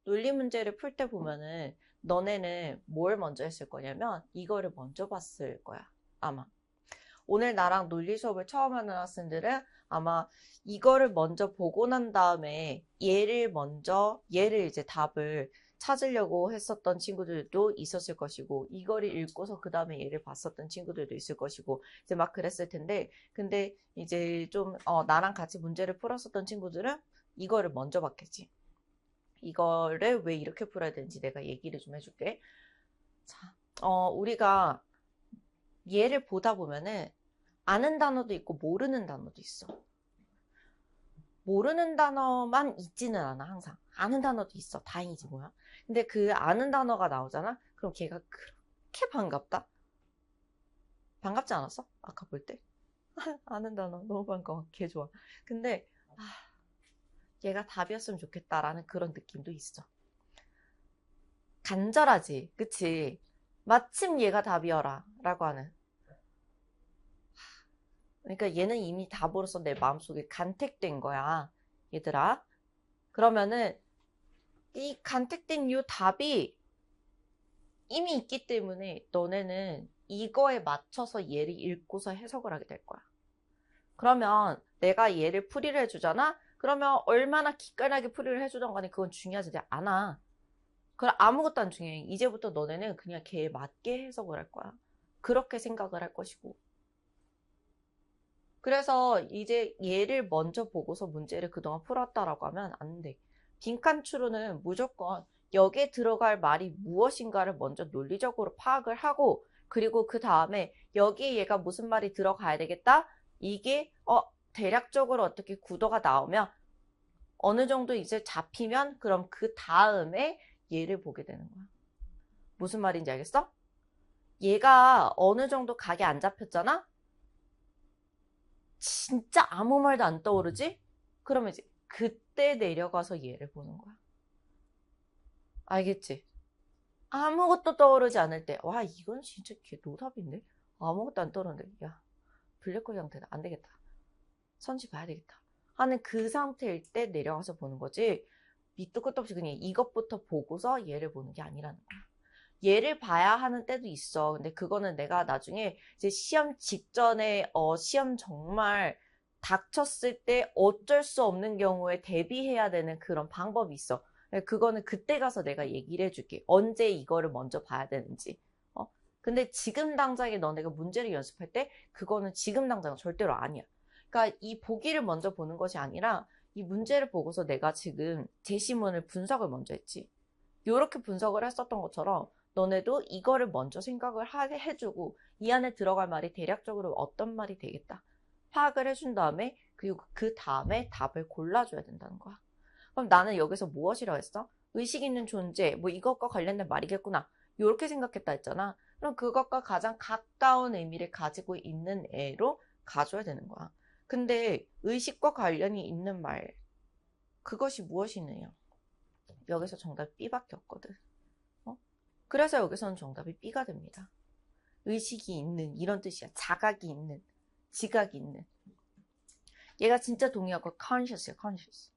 논리 문제를 풀 때 보면은 너네는 뭘 먼저 했을 거냐면 이거를 먼저 봤을 거야. 아마. 오늘 나랑 논리 수업을 처음 하는 학생들은 아마 이거를 먼저 보고 난 다음에 얘를 이제 답을 찾으려고 했었던 친구들도 있었을 것이고, 이거를 읽고서 그 다음에 얘를 봤었던 친구들도 있을 것이고, 이제 막 그랬을 텐데, 근데 이제 좀, 나랑 같이 문제를 풀었었던 친구들은 이거를 먼저 봤겠지. 이거를 왜 이렇게 풀어야 되는지 내가 얘기를 좀 해줄게. 자, 우리가 얘를 보다 보면은 아는 단어도 있고 모르는 단어도 있어. 모르는 단어만 있지는 않아, 항상. 아는 단어도 있어. 다행이지, 뭐야. 근데 그 아는 단어가 나오잖아? 그럼 걔가 그렇게 반갑다? 반갑지 않았어? 아까 볼 때? 아는 단어 너무 반가워. 걔 좋아. 근데, 얘가 답이었으면 좋겠다라는 그런 느낌도 있어. 간절하지, 그치? 마침 얘가 답이어라, 라고 하는. 그러니까 얘는 이미 답으로서 내 마음속에 간택된 거야, 얘들아. 그러면은 이 간택된 이 답이 이미 있기 때문에 너네는 이거에 맞춰서 얘를 읽고서 해석을 하게 될 거야. 그러면 내가 얘를 풀이를 해주잖아? 그러면 얼마나 기깔나게 풀이를 해주던 간에 그건 중요하지 않아. 그럼 아무것도 안 중요해. 이제부터 너네는 그냥 걔에 맞게 해석을 할 거야. 그렇게 생각을 할 것이고. 그래서 이제 얘를 먼저 보고서 문제를 그동안 풀었다라고 하면 안 돼. 빈칸 추론은 무조건 여기에 들어갈 말이 무엇인가를 먼저 논리적으로 파악을 하고, 그리고 그 다음에 여기에 얘가 무슨 말이 들어가야 되겠다? 이게 대략적으로 어떻게 구도가 나오면 어느 정도 이제 잡히면 그럼 그 다음에 얘를 보게 되는 거야. 무슨 말인지 알겠어? 얘가 어느 정도 각이 안 잡혔잖아? 진짜 아무 말도 안 떠오르지? 그러면 이제 그때 내려가서 얘를 보는 거야. 알겠지? 아무것도 떠오르지 않을 때, 와, 이건 진짜 걔 노답인데? 아무것도 안 떠오르는데, 야, 블랙홀 상태다. 안 되겠다. 선지 봐야 되겠다. 하는 그 상태일 때 내려가서 보는 거지. 밑도 끝도 없이 그냥 이것부터 보고서 얘를 보는 게 아니라는 거야. 얘를 봐야 하는 때도 있어. 근데 그거는 내가 나중에 이제 시험 직전에 시험 정말 닥쳤을 때 어쩔 수 없는 경우에 대비해야 되는 그런 방법이 있어. 그거는 그때 가서 내가 얘기를 해줄게. 언제 이거를 먼저 봐야 되는지. 근데 지금 당장에 너네가 문제를 연습할 때 그거는 지금 당장은 절대로 아니야. 그러니까 이 보기를 먼저 보는 것이 아니라 이 문제를 보고서 내가 지금 제시문을 분석을 먼저 했지. 이렇게 분석을 했었던 것처럼 너네도 이거를 먼저 생각을 해주고 이 안에 들어갈 말이 대략적으로 어떤 말이 되겠다 파악을 해준 다음에, 그리고 그 다음에 답을 골라줘야 된다는 거야. 그럼 나는 여기서 무엇이라고 했어? 의식 있는 존재, 뭐 이것과 관련된 말이겠구나, 이렇게 생각했다 했잖아. 그럼 그것과 가장 가까운 의미를 가지고 있는 애로 가져야 되는 거야. 근데 의식과 관련이 있는 말, 그것이 무엇이느냐? 여기서 정답 B밖에 없거든. 그래서 여기서는 정답이 B가 됩니다. 의식이 있는, 이런 뜻이야. 자각이 있는, 지각이 있는. 얘가 진짜 동의하고 conscious야, conscious.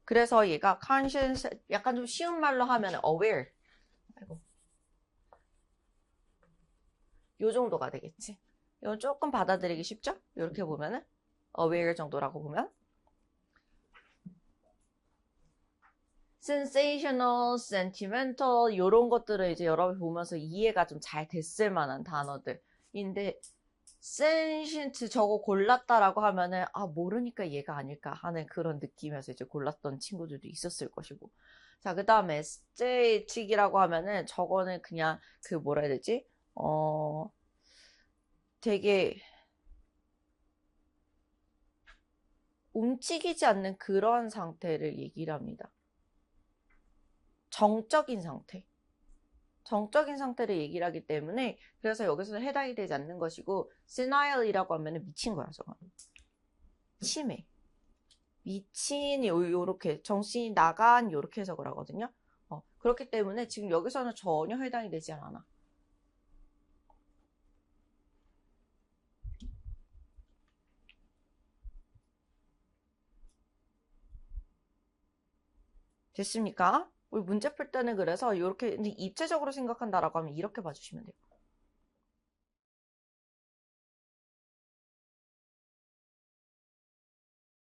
그래서 얘가 conscious, 약간 좀 쉬운 말로 하면 aware. 아이고. 요 정도가 되겠지. 이건 조금 받아들이기 쉽죠? 이렇게 보면은 aware 정도라고 보면. sensational, sentimental 이런 것들을 이제 여러분 보면서 이해가 좀 잘 됐을 만한 단어들인데, sentient 저거 골랐다라고 하면은 모르니까 얘가 아닐까 하는 그런 느낌에서 이제 골랐던 친구들도 있었을 것이고. 자, 그 다음에 static이라고 하면은 저거는 그냥 그 뭐라 해야 되지? 되게 움직이지 않는 그런 상태를 얘기를 합니다. 정적인 상태. 정적인 상태를 얘기를 하기 때문에, 그래서 여기서는 해당이 되지 않는 것이고, senile이라고 하면 미친 거야, 저건. 치매. 미친, 요렇게, 정신이 나간, 요렇게 해석을 하거든요. 그렇기 때문에 지금 여기서는 전혀 해당이 되지 않아. 됐습니까? 우리 문제 풀 때는 그래서 이렇게 입체적으로 생각한다라고 하면 이렇게 봐주시면 돼요.